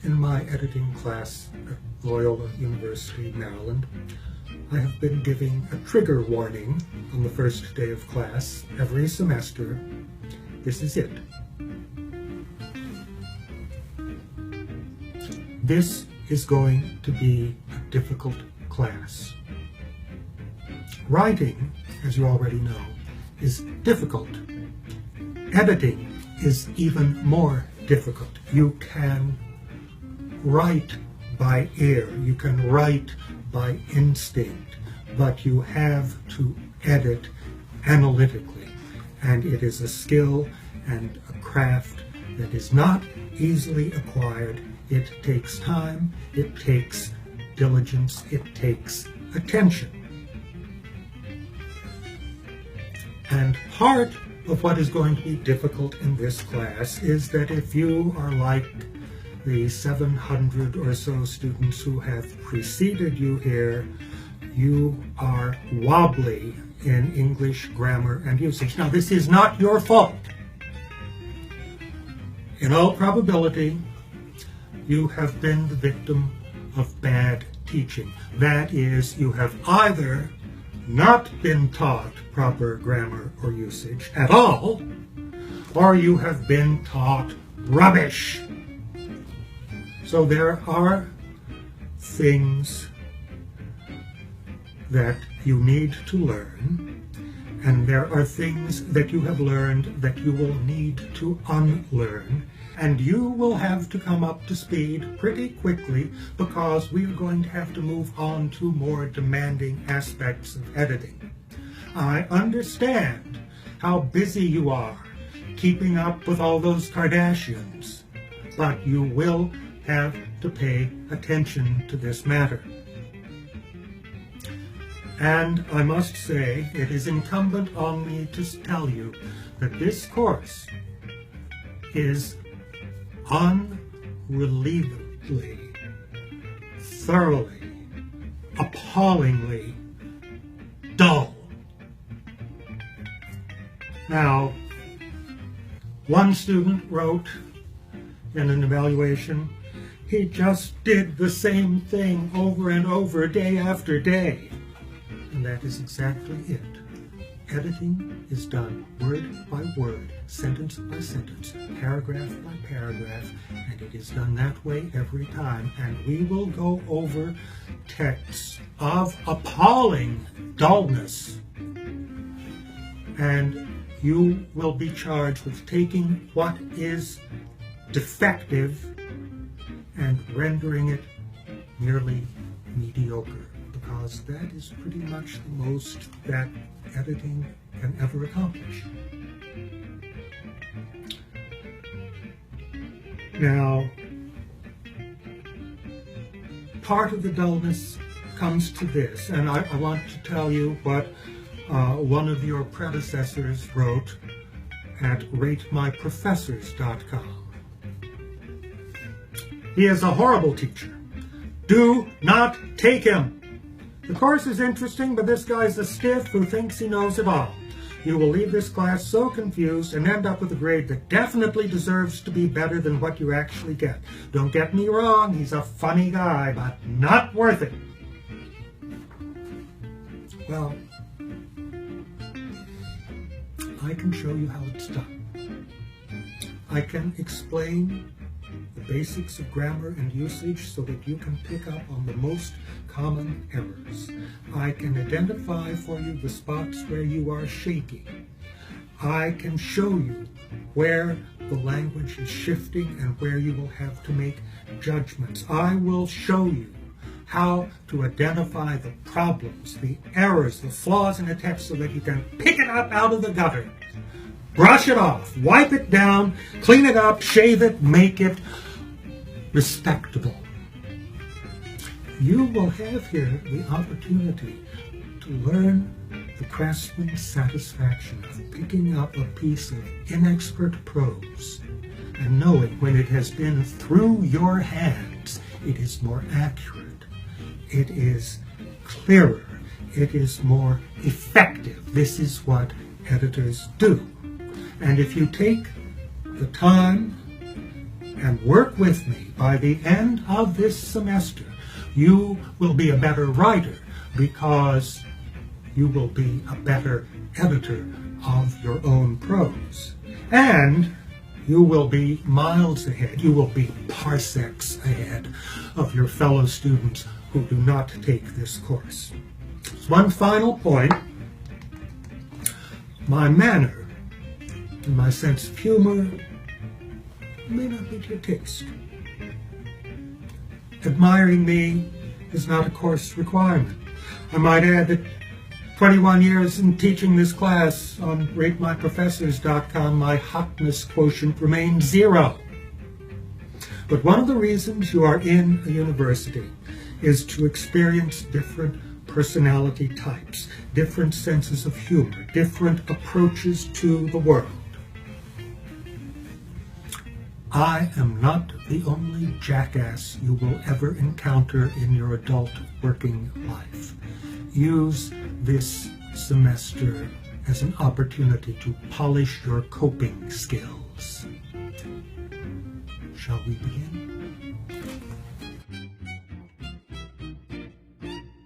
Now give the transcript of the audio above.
In my editing class at Loyola University, Maryland, I have been giving a trigger warning on the first day of class every semester. This is it. This is going to be a difficult class. Writing, as you already know, is difficult. Editing is even more difficult. You can write by ear, you can write by instinct, but you have to edit analytically. And it is a skill and a craft that is not easily acquired. It takes time, it takes diligence, it takes attention. And part of what is going to be difficult in this class is that if you are like the 700 or so students who have preceded you here, you are wobbly in English grammar and usage. Now, this is not your fault. In all probability, you have been the victim of bad teaching. That is, you have either not been taught proper grammar or usage at all, or you have been taught rubbish. So there are things that you need to learn, and there are things that you have learned that you will need to unlearn, and you will have to come up to speed pretty quickly because we're going to have to move on to more demanding aspects of editing. I understand how busy you are keeping up with all those Kardashians, but you will have to pay attention to this matter. And I must say, it is incumbent on me to tell you that this course is unrelievably, thoroughly, appallingly dull. Now, one student wrote in an evaluation, he just did the same thing over and over, day after day. And that is exactly it. Editing is done word by word, sentence by sentence, paragraph by paragraph, and it is done that way every time. And we will go over texts of appalling dullness, and you will be charged with taking what is defective and rendering it merely mediocre, because that is pretty much the most that editing can ever accomplish. Now, part of the dullness comes to this, and I want to tell you what one of your predecessors wrote at ratemyprofessors.com. He is a horrible teacher. Do not take him. The course is interesting, but this guy's a stiff who thinks he knows it all. You will leave this class so confused and end up with a grade that definitely deserves to be better than what you actually get. Don't get me wrong, he's a funny guy, but not worth it. Well, I can show you how it's done. I can explain the basics of grammar and usage so that you can pick up on the most common errors. I can identify for you the spots where you are shaky. I can show you where the language is shifting and where you will have to make judgments. I will show you how to identify the problems, the errors, the flaws in a text so that you can pick it up out of the gutter, brush it off, wipe it down, clean it up, shave it, make it respectable. You will have here the opportunity to learn the craftsman's satisfaction of picking up a piece of inexpert prose and knowing when it has been through your hands, it is more accurate, it is clearer, it is more effective. This is what editors do. And if you take the time and work with me, by the end of this semester, you will be a better writer because you will be a better editor of your own prose. And you will be miles ahead, you will be parsecs ahead of your fellow students who do not take this course. One final point, my manner and my sense of humor may not be to your taste. Admiring me is not a course requirement. I might add that 21 years in teaching this class on RateMyProfessors.com, my hotness quotient remains 0. But one of the reasons you are in a university is to experience different personality types, different senses of humor, different approaches to the world. I am not the only jackass you will ever encounter in your adult working life. Use this semester as an opportunity to polish your coping skills. Shall we begin?